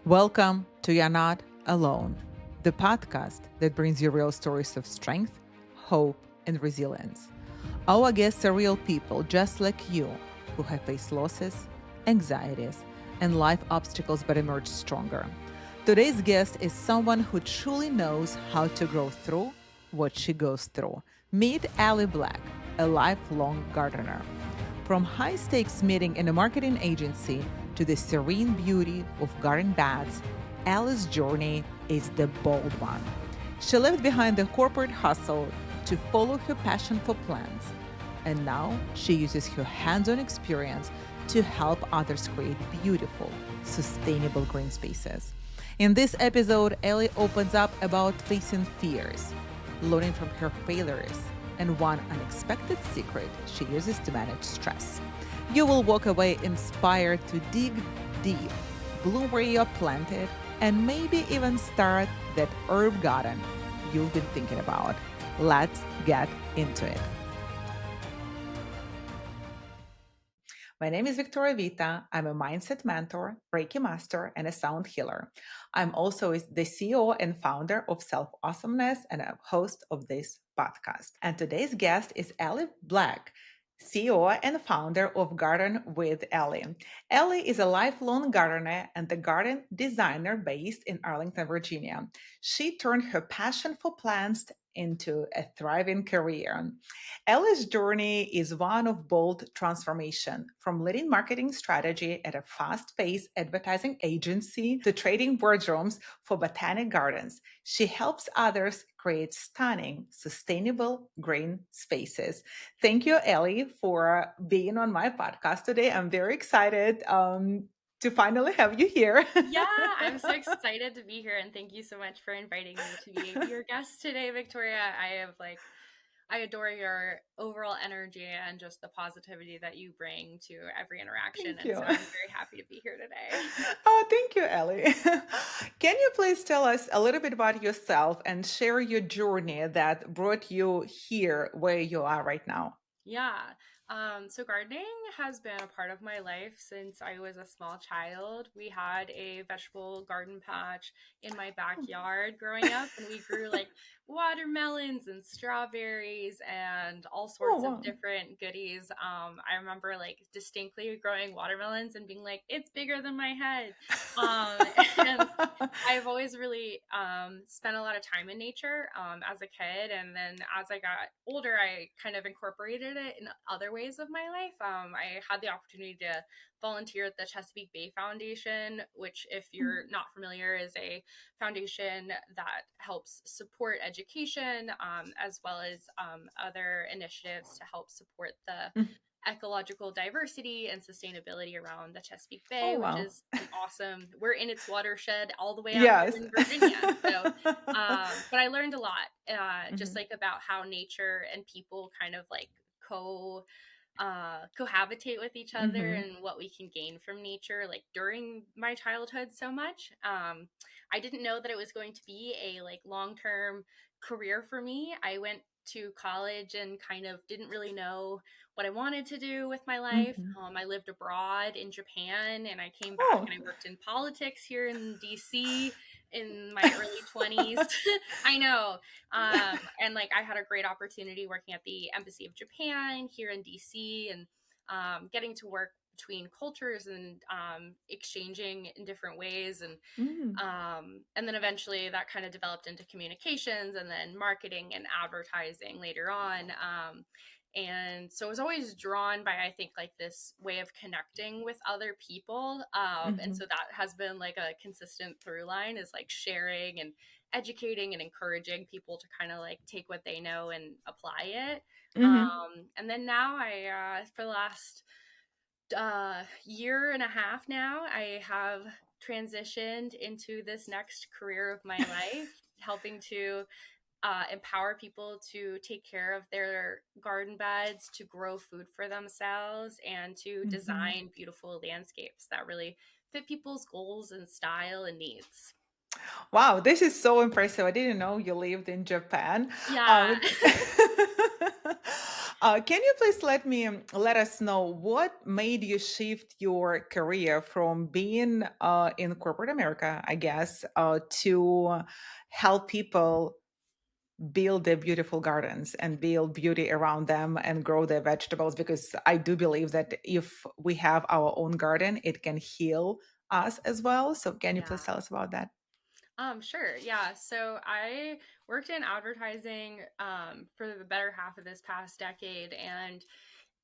Welcome to You're Not Alone, the podcast that brings you real stories of strength, hope, and resilience. Our guests are real people just like you who have faced losses, anxieties, and life obstacles but emerged stronger. Today's guest is someone who truly knows how to grow through what she goes through. Meet Ellie Black, a lifelong gardener. From high stakes meeting in a marketing agency to the serene beauty of garden beds, Ellie's journey is the bold one. She left behind the corporate hustle to follow her passion for plants, and now she uses her hands on experience to help others create beautiful, sustainable green spaces. In this episode, Ellie opens up about facing fears, learning from her failures, and one unexpected secret she uses to manage stress. You will walk away inspired to dig deep, bloom where you're planted, and maybe even start that herb garden you've been thinking about. Let's get into it. My name is Victoria Vita. I'm a mindset mentor, Reiki master, and a sound healer. I'm also the CEO and founder of Self Awesomeness and a host of this podcast. And today's guest is Ellie Black, CEO and founder of Garden with Ellie. Ellie is a lifelong gardener and a garden designer based in Arlington, Virginia. She turned her passion for plants into a thriving career. Ellie's journey is one of bold transformation, from leading marketing strategy at a fast-paced advertising agency to trading boardrooms for botanic gardens. She helps others create stunning, sustainable green spaces. Thank you, Ellie, for being on my podcast today. I'm very excited to finally have you here. Yeah, I'm so excited to be here, and thank you so much for inviting me to be your guest today, Victoria. I adore your overall energy and just the positivity that you bring to every interaction, Thank and you. so I'm very happy to be here today. Oh, thank you, Ellie. Can you please tell us a little bit about yourself and share your journey that brought you here where you are right now? Yeah. So gardening has been a part of my life since I was a small child. We had a vegetable garden patch in my backyard growing up, and we grew like watermelons and strawberries and all Oh, sorts of wow. different goodies. I remember like distinctly growing watermelons and being like, it's bigger than my head. Um, and I've always really spent a lot of time in nature as a kid. And then as I got older, I kind of incorporated it in other ways of my life. I had the opportunity to volunteer at the Chesapeake Bay Foundation, which, if you're not familiar, is a foundation that helps support education as well as other initiatives to help support the ecological diversity and sustainability around the Chesapeake Oh, Bay, which wow. is an awesome, we're in its watershed all the way out here Yes. in Virginia. So, but I learned a lot, just Mhm. like about how nature and people kind of like co cohabitate with each other Mhm. and what we can gain from nature like during my childhood so much. I didn't know that it was going to be a like long-term career for me. I went to college and kind of didn't really know what I wanted to do with my life. Mhm. I lived abroad in Japan, and I came back Oh. and I worked in politics here in DC in my early 20s. I know. And like I had a great opportunity working at the Embassy of Japan here in DC, and getting to work between cultures and exchanging in different ways, Mm. and then eventually that kind of developed into communications and then marketing and advertising later on. And so I was always drawn by, I think, like this way of connecting with other people. And Mhm. so that has been like a consistent through line, is like sharing and educating and encouraging people to kind of like take what they know and apply it. Mhm. And then now for the last year and a half now, I have transitioned into this next career of my life, helping to empower people to take care of their garden beds, to grow food for themselves, and to Mhm. design beautiful landscapes that really fit people's goals and style and needs. Wow, this is so impressive. I didn't know you lived in Japan. Yeah. Um, Can you please let us know what made you shift your career from being in corporate America, I guess, to help people build their beautiful gardens and build beauty around them and grow their vegetables? Because I do believe that if we have our own garden, it can heal us as well. So can you please Yeah. tell us about that? Sure. Yeah. So I worked in advertising for the better half of this past decade, and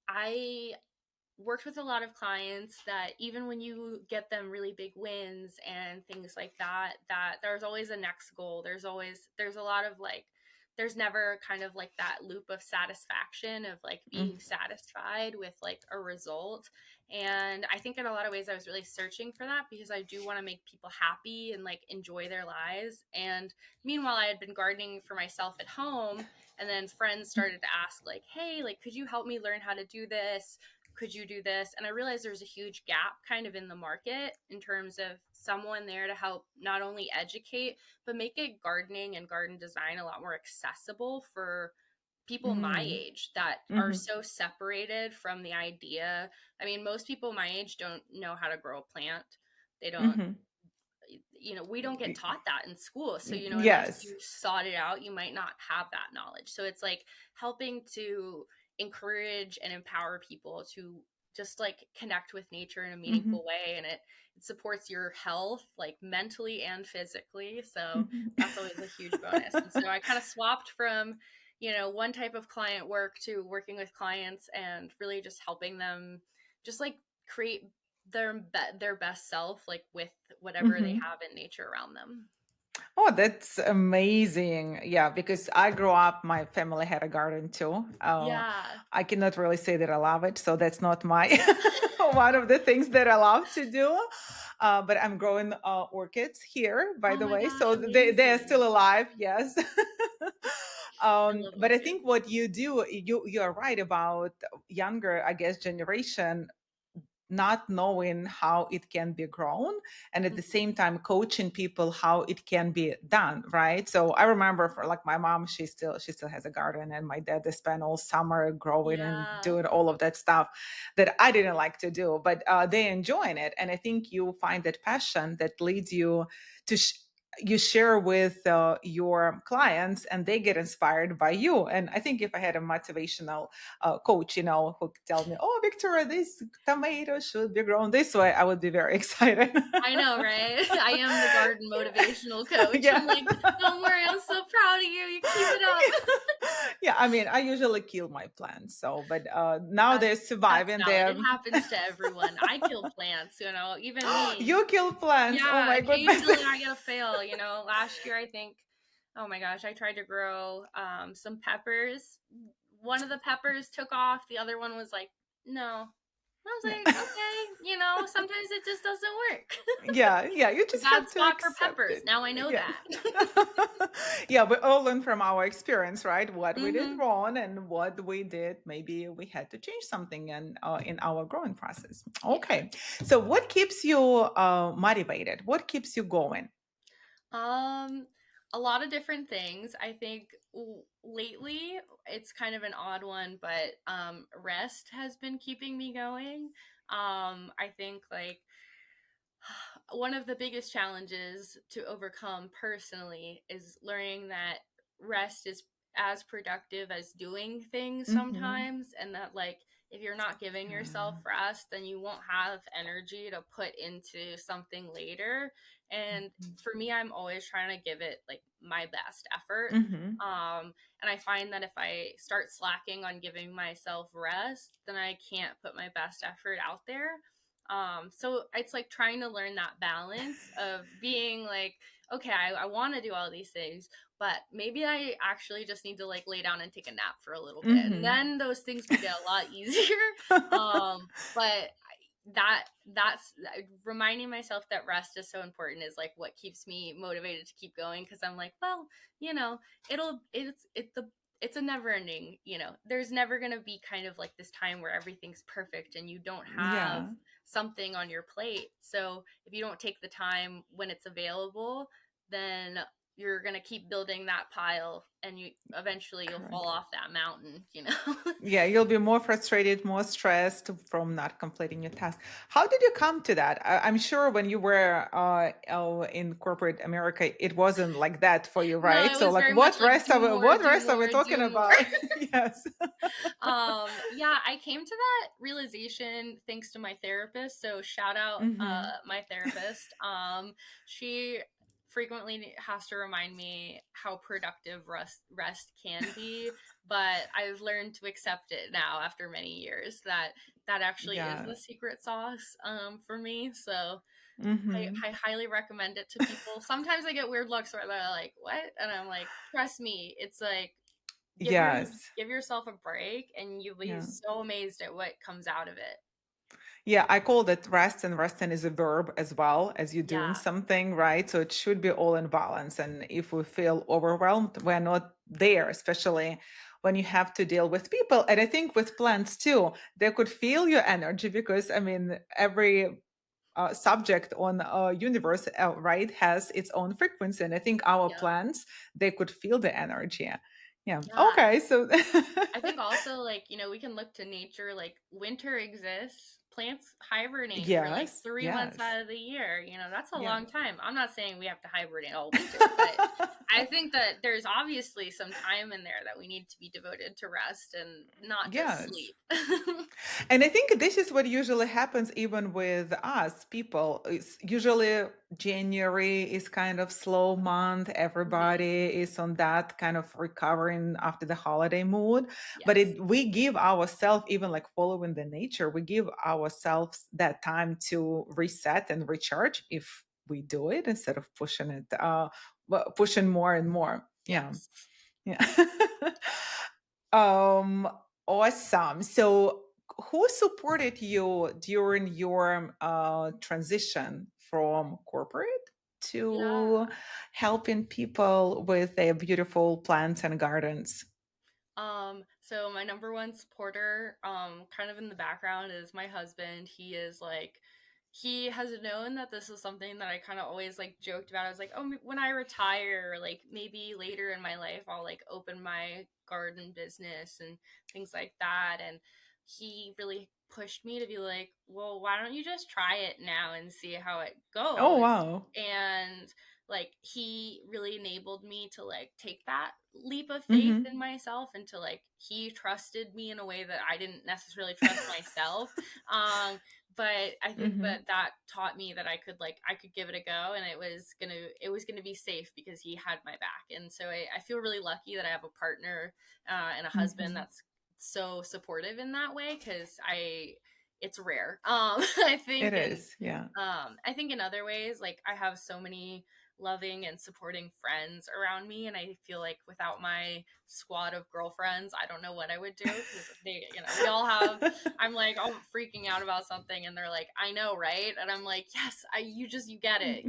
I worked with a lot of clients that even when you get them really big wins and things like that, that there's always a next goal. There's a lot of like there's never kind of like that loop of satisfaction of like Mm, being satisfied with like a result. And I think in a lot of ways I was really searching for that because I do want to make people happy and like enjoy their lives. And meanwhile I had been gardening for myself at home, and then friends started to ask like, hey, like could you help me learn how to do this? Could you do this? And I realized there's a huge gap kind of in the market in terms of someone there to help not only educate, but make it gardening and garden design a lot more accessible for people my mm, age that are mhm, so separated from the idea. I mean, most people my age don't know how to grow a plant. They don't, mhm. we don't get taught that in school. So, unless Yes. you sought it out, you might not have that knowledge. So it's like helping to encourage and empower people to just like connect with nature in a Mhm. meaningful way. And it supports your health, like mentally and physically. So Mhm. that's always a huge bonus. And so I kind of swapped from, one type of client work to working with clients and really just helping them just like create their best self like with whatever they Mhm. have in nature around them. Oh, that's amazing. Yeah, because I grew up, my family had a garden too. Yeah. I cannot really say that I love it. So that's not my one of the things that I love to do. But I'm growing orchids here, by Oh the my way. gosh, So they are amazing. still alive. Yes. I love But them I too. think what you do, you are right about younger, I guess, generation not knowing how it can be grown, and at the Mhm. same time coaching people how it can be done, right? So I remember, for like my mom, she still has a garden, and my dad, they spent all summer growing and Yeah. doing all of that stuff that I didn't like to do, but they enjoying it. And I think you find that passion that leads you to you share with your clients, and they get inspired by you. And I think if I had a motivational coach, who could tell me, "Oh, Victoria, this tomato should be grown this way," I would be very excited. I know, right? I am the garden motivational coach. I'm Yeah. like, don't worry, I'm so proud of you. You keep it up. Yeah, I mean, I usually kill my plants, so but now That's they're that's surviving. valid. They're It happens to everyone. I kill plants, even me. you kill plants. Oh Yeah, my goodness. occasionally I get a fail. Last year I think, oh my gosh, I tried to grow some peppers. One of the peppers took off, the other one was like, no. I was Yeah. like, okay, sometimes it just doesn't work. Yeah, you It's a just bad have to spot for accept peppers. it. Now I know Yeah. that. Yeah, we all learn from our experience, right? What we did Hmm. wrong and what we did, maybe we had to change something in our growing process. Yeah. Okay. So what keeps you motivated? What keeps you going? Um, a lot of different things. I think lately it's kind of an odd one, but rest has been keeping me going. I think like one of the biggest challenges to overcome personally is learning that rest is as productive as doing things Mm-hmm. sometimes, and that like if you're not giving yourself rest, then you won't have energy to put into something later. And for me, I'm always trying to give it like my best effort. Mm-hmm. And I find that if I start slacking on giving myself rest, then I can't put my best effort out there. So it's like trying to learn that balance of being like, okay, I want to do all these things, but maybe I actually just need to like lay down and take a nap for a little bit, and Mm-hmm. then those things will get a lot easier. But that's reminding myself that rest is so important is like what keeps me motivated to keep going, because I'm like, well, you know, it's a never ending, there's never going to be kind of like this time where everything's perfect and you don't have Yeah. something on your plate. So if you don't take the time when it's available, then you're going to keep building that pile, and you eventually you'll fall Correct. off that mountain, you know. Yeah, you'll be more frustrated, more stressed from not completing your task. How did you come to that? I'm sure when you were in corporate America, it wasn't like that for you, No, right? it So, was like, very much like do more, what do rest are we more, talking do more. about? Yes. Yeah, I came to that realization thanks to my therapist. So shout out Mm-hmm. my therapist. She frequently has to remind me how productive rest can be, but I've learned to accept it now after many years that that actually is Yeah. the secret sauce for me. So Mm-hmm. I highly recommend it to people. Sometimes I get weird looks where they're like, "What?" And I'm like, "Trust me, it's like Yes. give yourself a break, and you'll be Yeah. so amazed at what comes out of it." Yeah, I call that rest, and resting is a verb as well as you're doing Yeah, something, right? So it should be all in balance. And if we feel overwhelmed, we're not there, especially when you have to deal with people. And I think with plants too, they could feel your energy because, I mean, every subject on universe, right, has its own frequency. And I think our yeah, plants, they could feel the energy. Yeah. yeah. Okay. So, I think also, like, we can look to nature. Like, winter exists. Plants hibernate for like yes, 3 months yes, out of the year. That's a yeah. long time. I'm not saying we have to hibernate all winter, but I think that there's obviously some time in there that we need to be devoted to rest and not just Yes. sleep. And I think this is what usually happens even with us people. It's usually January is kind of slow month. Mhm. Everybody is on that kind of recovering after the holiday mood. But Yes. we give ourselves, even like following the nature, we give ourselves that time to reset and recharge if we do it instead of pushing it, pushing more and more. Yeah. Yes. Yeah. Um, awesome. So, who supported you during your transition from corporate to Yeah. helping people with their beautiful plants and gardens? So my number one supporter, kind of in the background, is my husband. He has known that this is something that I kind of always like joked about. I was like, oh, when I retire, like maybe later in my life, I'll like open my garden business and things like that. And he really pushed me to be like, well, why don't you just try it now and see how it Oh, goes? wow. And like he really enabled me to like take that leap of faith Mm-hmm. in myself, and to like he trusted me in a way that I didn't necessarily trust myself. But I think Mm-hmm. that that taught me that I could give it a go, and it was gonna be safe because he had my back. And so I feel really lucky that I have a partner and a husband Mm-hmm. that's so supportive in that way, because I it's rare. I It think. And is. Yeah. I think in other ways, like I have so many loving and supporting friends around me, and I feel like without my squad of girlfriends, I don't know what I would do, because we all have. I'm like, I'm freaking out about something, and they're like, I know, right? And I'm like, yes, you get it,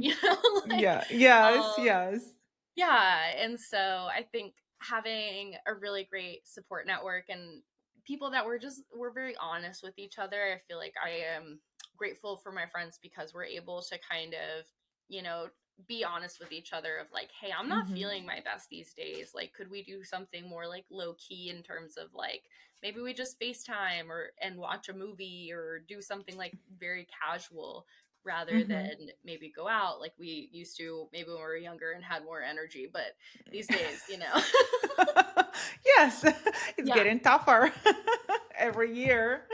like, Yeah. Yes. um, Yes. yeah. And so I think having a really great support network and people that we're very honest with each other. I feel like I am grateful for my friends because we're able to kind of, you know, be honest with each other of like, hey, I'm not Mm-hmm. feeling my best these days. Like, could we do something more like low key in terms of like maybe we just FaceTime or and watch a movie or do something like very casual rather Mm-hmm. than maybe go out like we used to maybe when we were younger and had more energy. But these days, Yes, it's yeah, getting tougher every year.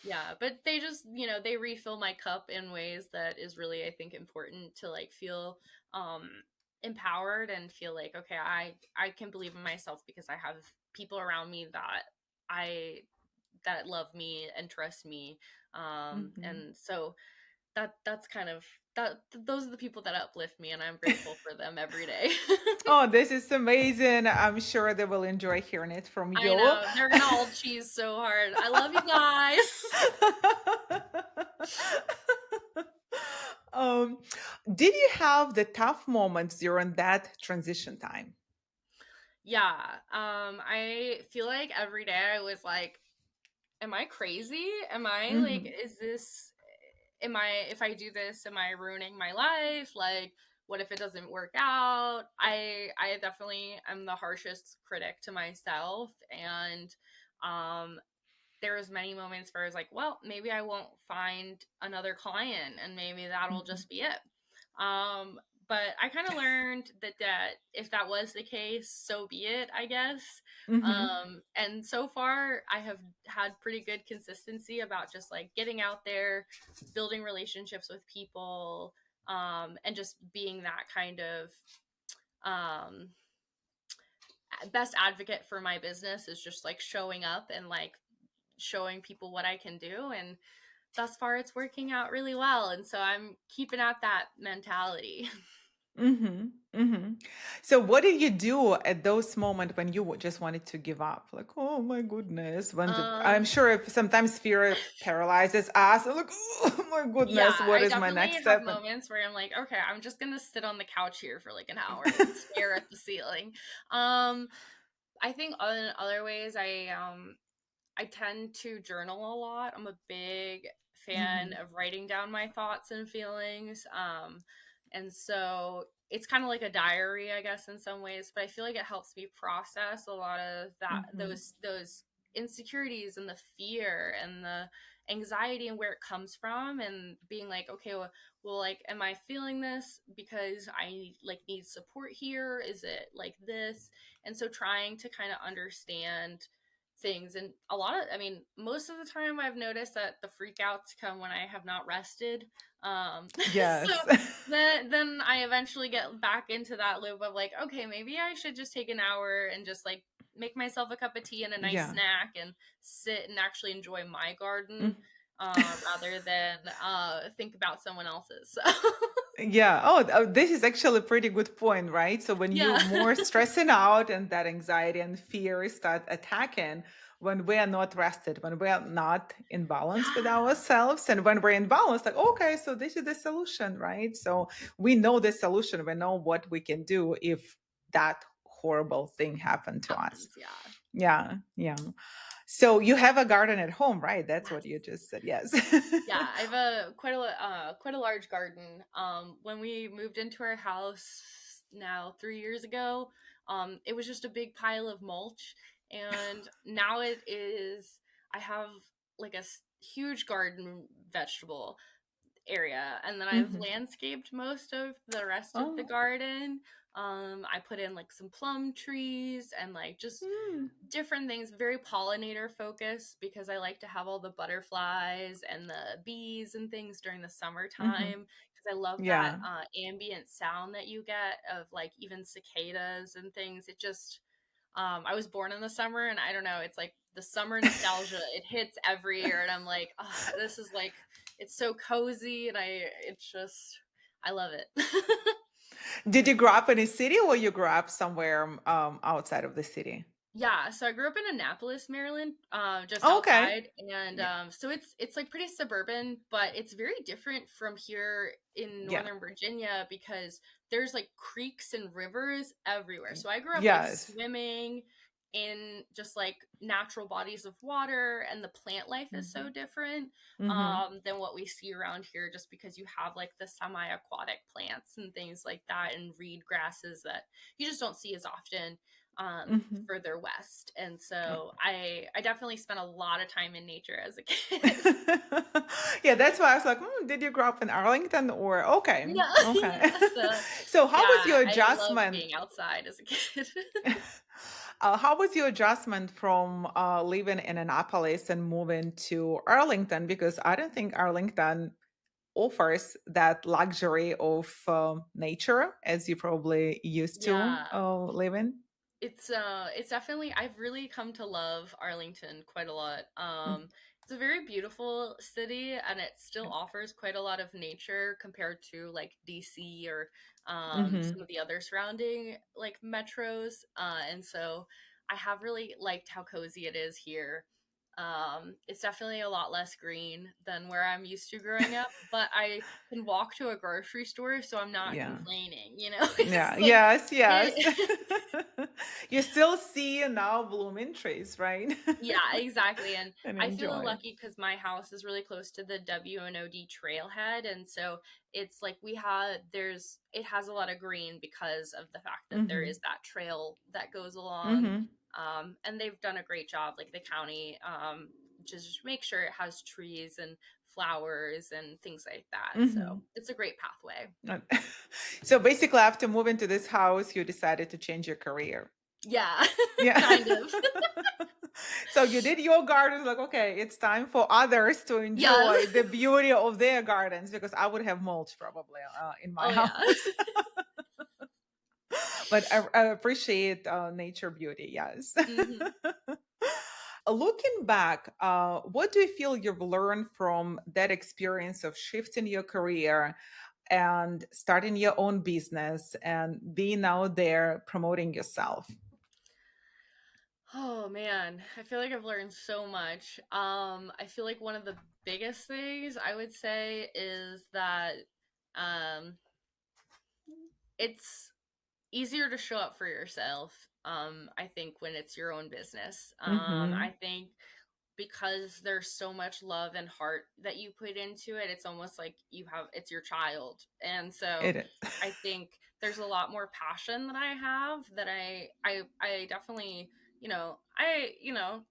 yeah. But they just, they refill my cup in ways that is really, I think, important to like feel um empowered and feel like, okay, I can believe in myself because I have people around me I that love me and trust me. Mhm. And so that's kind of that those are the people that uplift me, and I'm grateful for them every day. Oh, this is amazing. I'm sure they will enjoy hearing it from I you. know they're gonna all cheese so hard. I love you guys. um, did you have the tough moments during that transition time? Yeah, I feel like every day I was like, am I crazy? Am I like, Hmm. is this, am I, if I do this, am I ruining my life? Like, what if it doesn't work out? I definitely am the harshest critic to myself, and um there was many moments where I was like, well, maybe I won't find another client and maybe that'll Mhm. just be it. Um, but I kind of learned that if that was the case, so be it, I guess. Mhm. And so far, I have had pretty good consistency about just like getting out there, building relationships with people, and just being that kind of um, best advocate for my business is just like showing up and like showing people what I can do. And thus far, it's working out really well. And so I'm keeping at that mentality. Mhm. Mhm. So what did you do at those moments when you just wanted to give up? Like, oh my goodness, I'm um, sure if sometimes fear paralyzes us. I'm like, oh my yeah, goodness, what I is my definitely next have step? And moments where I'm like, okay, I'm just gonna sit on the couch here for like an hour and stare at the ceiling. Um, I think in other ways, I tend to journal a lot. I'm a big fan Mhm. of writing down my thoughts and feelings. And so it's kind of like a diary, I guess, in some ways, but I feel like it helps me process a lot of that, Mhm. those insecurities and the fear and the anxiety and where it comes from, and being like, okay, well, like, am I feeling this because I like need support here? Is it like this? And so trying to kind of understand things. And a lot of, I mean, most of the time I've noticed that the freakouts come when I have not rested. So Yes. then I eventually get back into that loop of like, okay, maybe I should just take an hour and just like make myself a cup of tea and a nice Yeah. snack and sit and actually enjoy my garden, Mm. rather than think about someone else's. So Yeah. This is actually a pretty good point, right? So when you yeah. more stressing out and that anxiety and fear start attacking, when we are not rested, when we are not in balance with Yeah. ourselves, and when we're in balance, like, okay, so this is the solution, right? So we know the solution. We know what we can do if that horrible thing happened to us. Happens, yeah. Yeah. Yeah. So you have a garden at home, right? That's what Yes. you just said. Yes. Yeah, I have a quite a large garden. When we moved into our house now 3 years ago, it was just a big pile of mulch, and now it is. I have like a huge garden vegetable area, and then I've Mhm. landscaped most of the rest of the Oh. garden. I put in like some plum trees and like just Mm. different things, very pollinator focused, because I like to have all the butterflies and the bees and things during the Mhm. summertime, because I love that Yeah. ambient sound that you get of like even cicadas and things. It just I was born in the summer, and I don't know, it's like the summer nostalgia. It hits every year, and I'm like, oh, this is like, it's so cozy, and it's just, I love it. Did you grow up in a city or you grew up somewhere outside of the city? Yeah, so I grew up in Annapolis, Maryland, just Oh, okay. outside, and Yeah. so it's like pretty suburban, but it's very different from here in Yeah. Northern Virginia because there's like creeks and rivers everywhere. So I grew up like Yes. swimming in just like natural bodies of water, and the plant life is so Mhm. different Mhm. than what we see around here, just because you have like the semi-aquatic plants and things like that, and reed grasses that you just don't see as often Mhm. further west. And so I definitely spent a lot of time in nature as a kid. Yeah, that's why I was like, did you grow up in Arlington or okay. Yeah, Okay. yeah. So So how was yeah, your I loved adjustment? being outside as a kid. How was your adjustment from living in Annapolis and moving to Arlington? Because I don't think Arlington offers that luxury of nature as you probably used to Yeah. live in. It's definitely, I've really come to love Arlington quite a lot. Mm. It's a very beautiful city, and it still offers quite a lot of nature compared to like DC or some Mhm. of the other surrounding like metros. And so I have really liked how cozy it is here. It's definitely a lot less green than where I'm used to growing up, but I can walk to a grocery store, so I'm not Yeah. complaining, you know? It's Yeah. like Yes. Yes. it You still see now blooming trees, right? Yeah, exactly, and And I feel enjoy. lucky because my house is really close to the WNOD trailhead, and so it's like we have there's it has a lot of green because of the fact that there Mm-hmm. is that trail that goes along, Mm-hmm. and they've done a great job, like the county, to just make sure it has trees and flowers and things like that. So Mm-hmm. it's a great pathway. So basically, after moving to this house, you decided to change your career. Yeah, Yeah. kind of. So you did your gardens, like, okay, it's time for others to Yes. enjoy the beauty of their gardens because I would have mulch probably in my Oh yeah. house. But I appreciate nature beauty. Yes. hmm Looking back, what do you feel you've learned from that experience of shifting your career and starting your own business and being out there promoting yourself? Oh man, I feel like I've learned so much. I feel like one of the biggest things I would say is that um it's easier to show up for yourself. I think when it's your own business. Mm-hmm. I think because there's so much love and heart that you put into it, it's almost like it's your child. And so It is. I think there's a lot more passion that I have that I definitely, I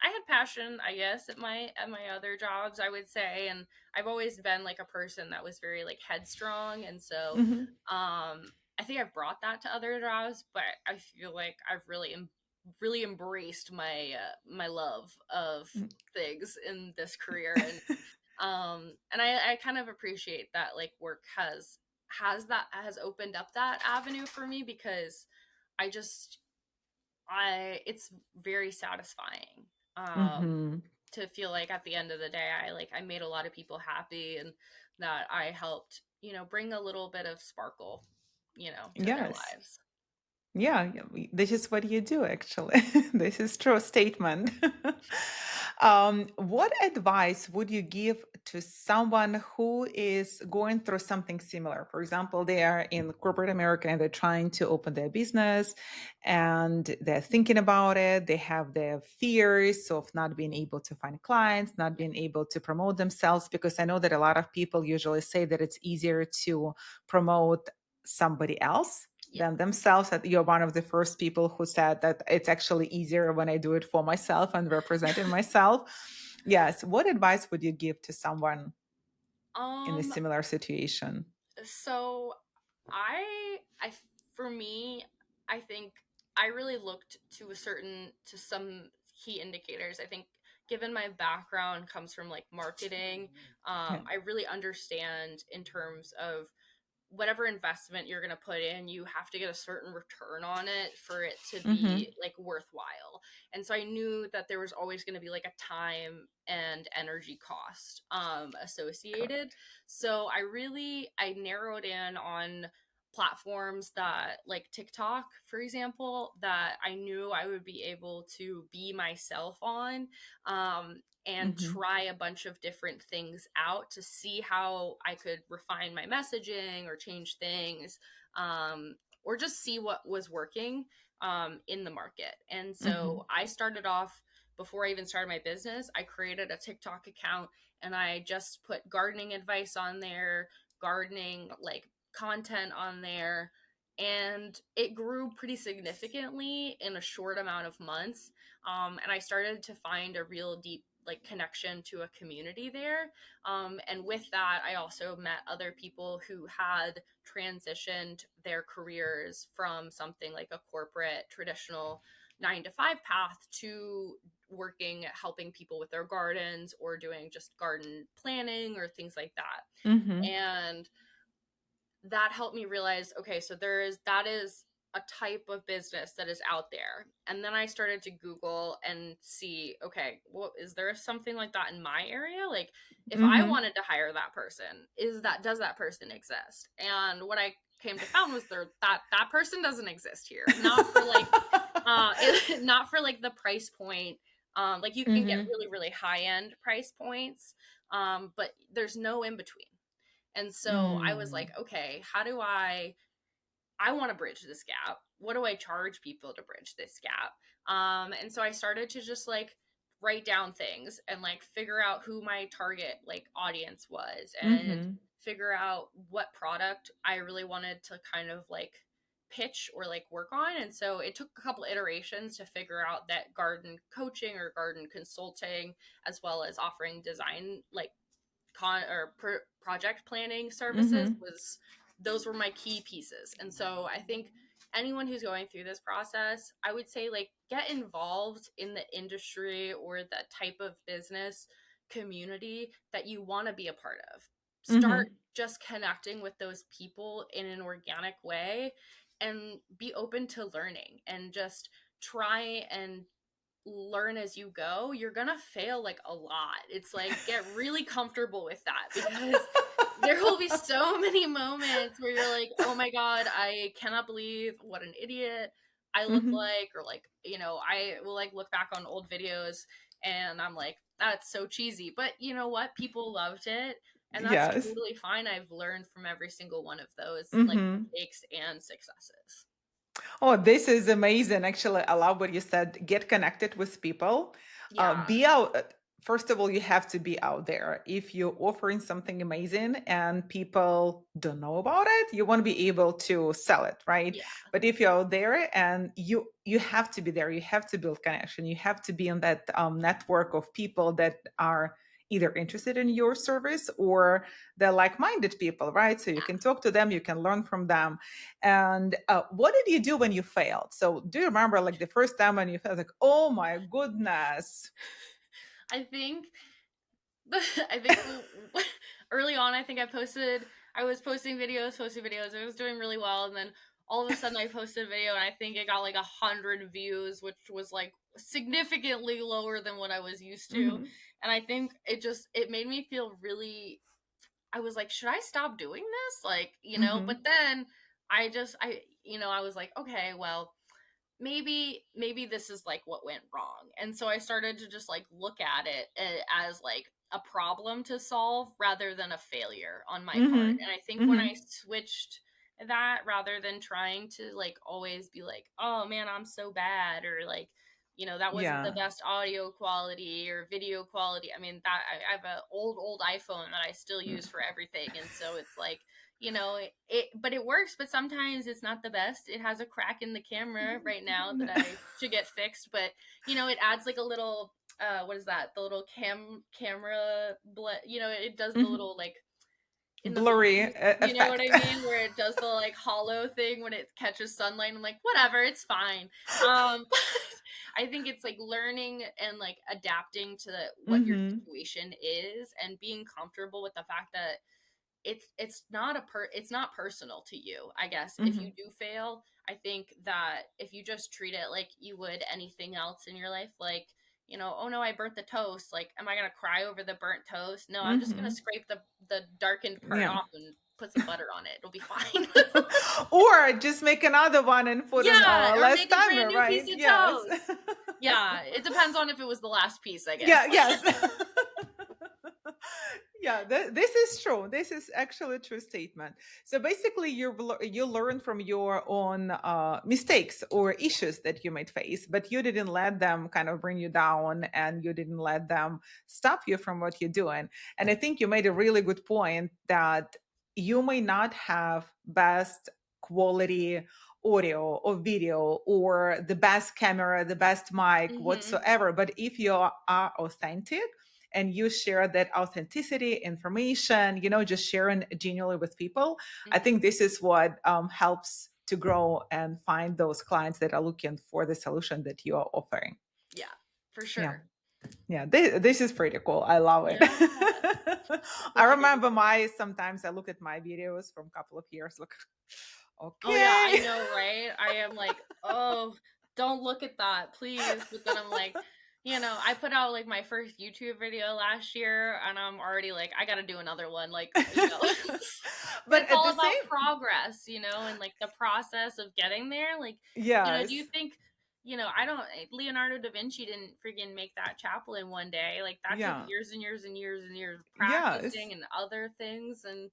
had passion, I guess, at my other jobs, I would say, and I've always been like a person that was very like headstrong, and so Mm-hmm. I think I've brought that to other jobs, but I feel like I've really embraced my love of things in this career, and I kind of appreciate that like work has opened up that avenue for me, because I just I it's very satisfying, um Mm-hmm. to feel like at the end of the day I made a lot of people happy, and that I helped, bring a little bit of sparkle, to their Yes. lives. Yeah, yeah, this is what you do, actually. This is true statement. What advice would you give to someone who is going through something similar? For example, they are in corporate America and they're trying to open their business and they're thinking about it. They have their fears of not being able to find clients, not Yeah. being able to promote themselves, because I know that a lot of people usually say that it's easier to promote somebody else Yeah. than themselves. That you're one of the first people who said that it's actually easier when I do it for myself and representing myself. Yes. What advice would you give to someone in a um similar situation? so I for me, I think I really looked to some key indicators. I think, given my background comes from like marketing, Yeah. I really understand in terms of whatever investment you're going to put in, you have to get a certain return on it for it to Mm-hmm. be like worthwhile. And so I knew that there was always going to be like a time and energy cost associated. Correct. So I narrowed in on platforms that, like TikTok, for example, that I knew I would be able to be myself on, and Mm-hmm. try a bunch of different things out to see how I could refine my messaging or change things, or just see what was working in the market. And Mm-hmm. so I started off, before I even started my business, I created a TikTok account and I just put gardening advice on there, gardening like content on there. And it grew pretty significantly in a short amount of months. And I started to find a real deep like connection to a community there. And with that, I also met other people who had transitioned their careers from something like a corporate traditional 9 to 5 path to working helping people with their gardens or doing just garden planning or things like that. Mm-hmm. And that helped me realize, okay, so that is a type of business that is out there. And then I started to Google and see, okay, well, is there something like that in my area? Like, if I Mm-hmm. wanted to hire that person, does that person exist? And what I came to found was that person doesn't exist here. Not for like not for like the price point Like you can get Mm-hmm. really, really high end price points, but there's no in between. And so I was Mm. like, okay, how do I want to bridge this gap. What do I charge people to bridge this gap? And so I started to just like write down things and like figure out who my target like audience was and Mm-hmm. figure out what product I really wanted to kind of like pitch or like work on. And so it took a couple iterations to figure out that garden coaching or garden consulting, as well as offering design like project planning services, Mm-hmm. was those were my key pieces. And so I think anyone who's going through this process, I would say like get involved in the industry or the type of business community that you want to be a part of. Start Mm-hmm. just connecting with those people in an organic way and be open to learning and just try and learn as you go. You're gonna fail like a lot. It's like get really comfortable with that, because there will be so many moments where you're like, oh my god, I cannot believe what an idiot I look Mm-hmm. like. Or like, I will like look back on old videos and I'm like, that's so cheesy, but you know what, people loved it, and that's Yes. totally fine. I've learned from every single one of those like Mm-hmm. mistakes and successes. Oh, this is amazing. Actually, I love what you said. Get connected with people. Yeah, Be out. First of all, you have to be out there. If you're offering something amazing and people don't know about it, you want to be able to sell it, right? yeah, But if you're out there and you have to be there, you have to build connection. You have to be in that network of people that are either interested in your service or they're like-minded people, right? So you yeah. can talk to them, you can learn from them. And what did you do when you failed? So do you remember like the first time when you felt like, oh my goodness? I think I think early on, I think I was posting videos. It was doing really well, and then all of a sudden, I posted a video, and I think it got like 100 views, which was like significantly lower than what I was used to. Hmm. And I think it made me feel really. I was like, should I stop doing this? Like, But Hmm. then I was like, okay, well, maybe this is like what went wrong. And so I started to just like look at it as like a problem to solve rather than a failure on my part. Hmm. And I think when I Hmm. switched that, rather than trying to like always be like, oh man, I'm so bad, or like, that wasn't the Yeah. best audio quality or video quality. I mean, that I have an old iPhone that I still use for everything. And so it's like, but it works, but sometimes it's not the best. It has a crack in the camera right now that I should get fixed, but it adds like a little what is that, the little camera it does the Hmm. little like in the Blurry movie, you know what effect. I mean, where it does the like hollow thing when it catches sunlight. I'm like, whatever, it's fine. I think it's like learning and like adapting to what your Hmm. situation is and being comfortable with the fact that it's not personal to you. I guess if you Hmm. do fail, I think that if you just treat it like you would anything else in your life, like, oh no, I burnt the toast, like, am I gonna cry over the burnt toast? No, I'm just gonna Hmm. scrape the darkened part Yeah. off and put some butter on it. It'll be fine. Or just make another one and put in Yeah, or less make a brand timer, new piece right? of Yes. toast. Yeah, it depends on if it was the last piece, I guess. Yeah, yes. Yeah, this is true. This is actually a true statement. So basically, you learn from your own mistakes or issues that you might face, but you didn't let them kind of bring you down, and you didn't let them stop you from what you're doing. And I think you made a really good point that you may not have best quality audio or video or the best camera, the best mic Hmm. whatsoever, but if you are authentic and you share that authenticity information, just sharing genuinely with people, I Hmm. think this is what helps to grow and find those clients that are looking for the solution that you are offering. Yeah, for Yeah. sure. Yeah, this is pretty cool. I love it. Yeah. I remember sometimes I look at my videos from a couple of years, look, Oh yeah, I okay. know, right? I am like, oh, don't look at that, please. But then I'm like, I put out like my first YouTube video last year, and I'm already like, I got to do another one. Like, but But it's at all the about same, progress, and like the process of getting there. Like, do you yes. think? I don't, Leonardo da Vinci didn't freaking make that chapel in one day. Like, that took Yeah. years and years and years and years of Yes. practicing and other things. And,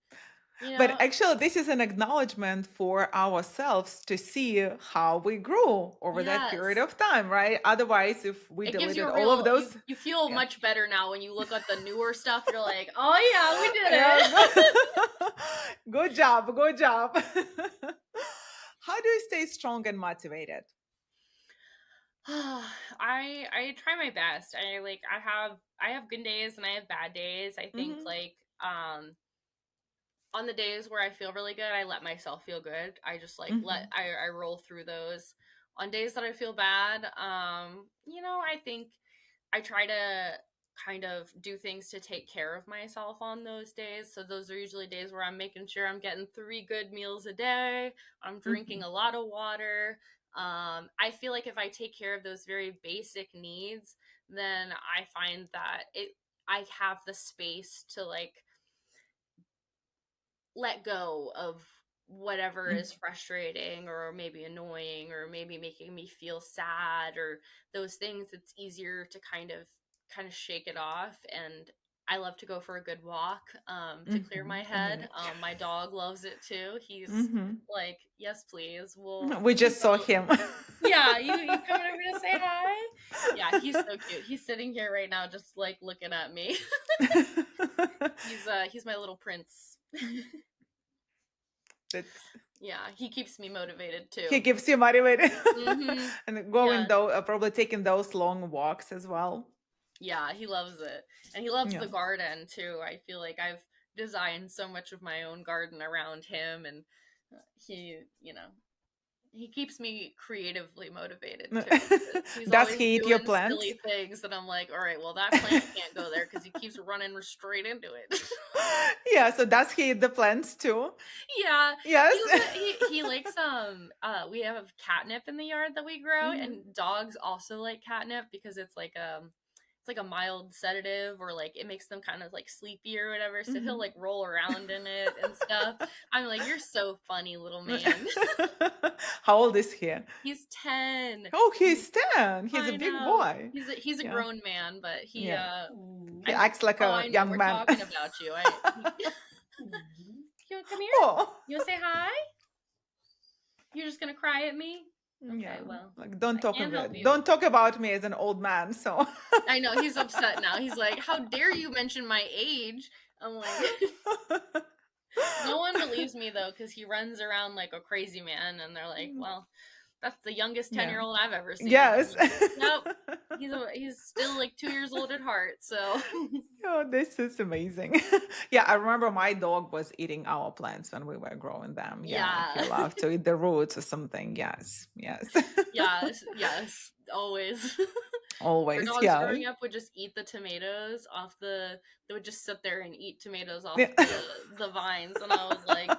you But know, actually, this is an acknowledgement for ourselves to see how we grew over that period yes. of time, right? Otherwise, if we It gives you deleted a all of real, those, you feel yeah, much better now when you look at the newer stuff. You're like, oh yeah, we did yeah, it. good job, good job. How do you stay strong and motivated? I try my best. I have good days and I have bad days. I think Hmm. like on the days where I feel really good, I let myself feel good. I just like let Hmm. I roll through those. On days that I feel bad, I think I try to kind of do things to take care of myself on those days. So those are usually days where I'm making sure I'm getting 3 good meals a day. I'm drinking Hmm. a lot of water. I feel like if I take care of those very basic needs, then I find that I have the space to like let go of whatever is frustrating or maybe annoying or maybe making me feel sad or those things. It's easier to kind of shake it off. And I love to go for a good walk, to clear my head. My dog loves it too. He's Hmm. like, yes please, we'll We we can just saw go. him. Yeah, you coming over to say hi? Yeah, he's so cute. He's sitting here right now just like looking at me. He's my little prince. That's Yeah, he keeps me motivated he too. keeps you motivated. Mhm. And going Yeah. though, probably taking those long walks as well. Yeah, he loves it. And he loves Yeah. the garden too. I feel like I've designed so much of my own garden around him, and he, he keeps me creatively motivated too. 'Cause he's Does always he eat your doing plants? silly things and I'm like, "All right, well that plant can't go there because he keeps running straight into it." Yeah, so does he eat the plants too? Yeah, Yes. he likes we have catnip in the yard that we grow, Hmm. and dogs also like catnip because it's like a mild sedative, or like it makes them kind of like sleepy or whatever, so he'll Hmm. like roll around in it and stuff. I'm like, "You're so funny, little man." How old is he? He's 10. Oh, He he's 10. He's a I big know. boy. He's a Yeah. grown man, but Yeah. He I acts like oh, a I know, young we're man. talking about you. You come here? Oh. You wanna say hi? You're just gonna cry at me? Okay, Yeah. well, Like I can't help you. don't talk about me as an old man. So I know, he's upset now. He's like, "How dare you mention my age?" I'm like, no one believes me though, because he runs around like a crazy man, and they're like, "Well, that's the youngest 10-year yeah. old I've ever seen." I'm Yes. like, "Nope, he's still like 2 years old at heart." So, Oh, this is amazing. Yeah, I remember my dog was eating our plants when we were growing them. Yeah, he yeah, loved to eat the roots or something. Yes, yes. yes, yes, always. Our Always, dogs yeah. growing up would just eat the tomatoes off the. They would just sit there and eat tomatoes off Yeah. the vines, and I was like,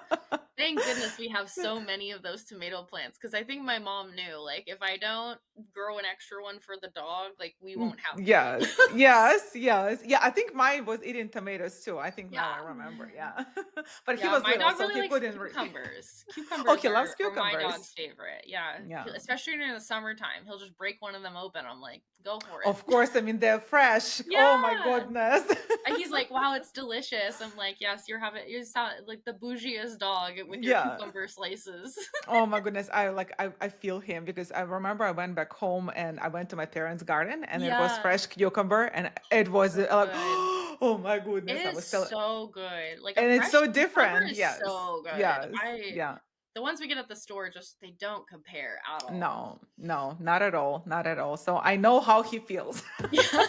thank goodness we have so many of those tomato plants, because I think my mom knew, like, if I don't grow an extra one for the dog, like, we won't have food. Yes, yes, yes. Yeah, I think mine was eating tomatoes too. I think now I Yeah. remember. Yeah. But he Yeah, was my little, dog so really he likes couldn't cucumbers. Oh, Cucumbers he loves are my cucumbers. dog's favorite. Yeah, Yeah. especially during the summertime. He'll just break one of them open. I'm like, go for it. Of course, I mean they're fresh. Oh my Yeah. goodness. And he's like, wow, it's delicious. I'm like, yes, you sound like the bougiest dog with your Yeah. cucumber slices. Oh my goodness. I feel him because I remember I went back home and I went to my parents' garden and it was Yeah, fresh cucumber and it was so like good. oh my It goodness. I is was still so good. Like a and it's fresh so cucumber different. is Yes. so good. Yes. Yeah. The ones we get at the store, just they don't compare at all. No, no, not at all. Not at all. So I know how he feels. Yeah.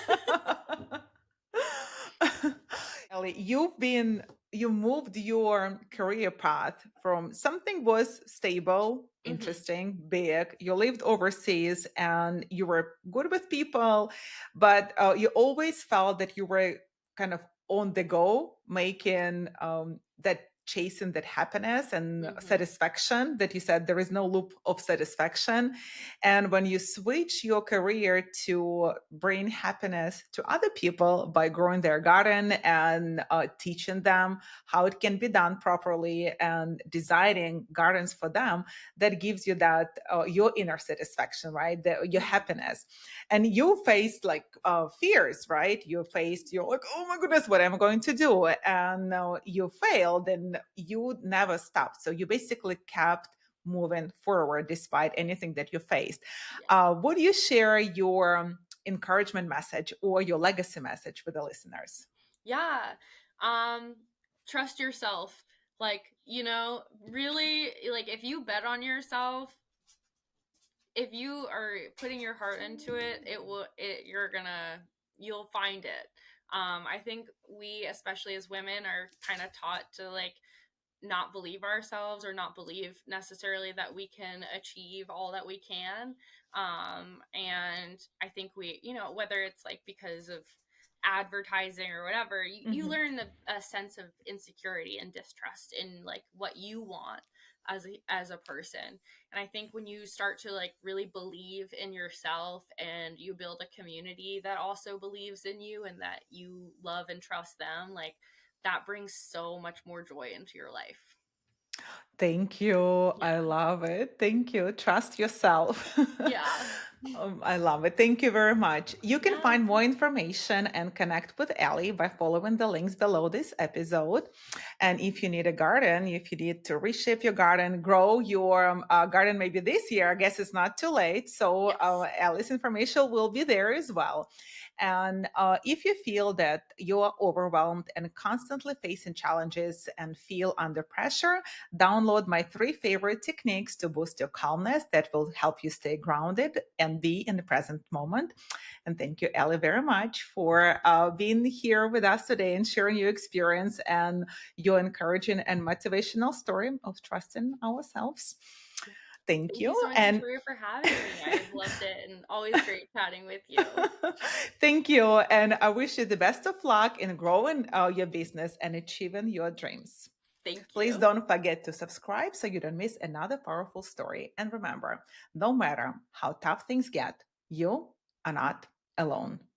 Ellie, you moved your career path from something was stable, Hmm. interesting, big. You lived overseas and you were good with people, but you always felt that you were kind of on the go, making that chasing that happiness and Mm-hmm. satisfaction that you said there is no loop of satisfaction. And when you switch your career to bring happiness to other people by growing their garden and teaching them how it can be done properly and designing gardens for them, that gives you that your inner satisfaction, right? Your Mm-hmm. happiness. And you faced like fears, right? You're like, oh my goodness, what am I going to do? And you failed and you never stopped. So you basically kept moving forward despite anything that you faced. Yeah. Would you share your encouragement message or your legacy message with the listeners? Yeah. Um, Trust yourself. Like, really, like, if you bet on yourself, if you are putting your heart into it, you'll find it. I think we, especially as women, are kind of taught to like not believe ourselves or not believe necessarily that we can achieve all that we can. And I think whether it's like because of advertising or whatever, you Mhm. learn a sense of insecurity and distrust in like what you want as a person. And I think when you start to like really believe in yourself and you build a community that also believes in you and that you love and trust them, like that brings so much more joy into your life. Thank you. I Yeah. love it. Thank you. Trust yourself. Yeah. I love it. Thank you very much. You can Yeah. find more information and connect with Ellie by following the links below this episode. And if you need a garden, if you need to reshape your garden, grow your garden maybe this year, I guess it's not too late. So Yes. Ellie's information will be there as well. And if you feel that you're overwhelmed and constantly facing challenges and feel under pressure, download my 3 favorite techniques to boost your calmness that will help you stay grounded and be in the present moment. And thank you, Ellie, very much for being here with us today and sharing your experience and your encouraging and motivational story of trusting ourselves. Yeah. Thank Thank you you. so much, And Victoria, for having me. I've loved it and always great chatting with you. thank you. And I wish you the best of luck in growing your business and achieving your dreams. Thank Please you. don't forget to subscribe so you don't miss another powerful story. And remember, no matter how tough things get, you are not alone.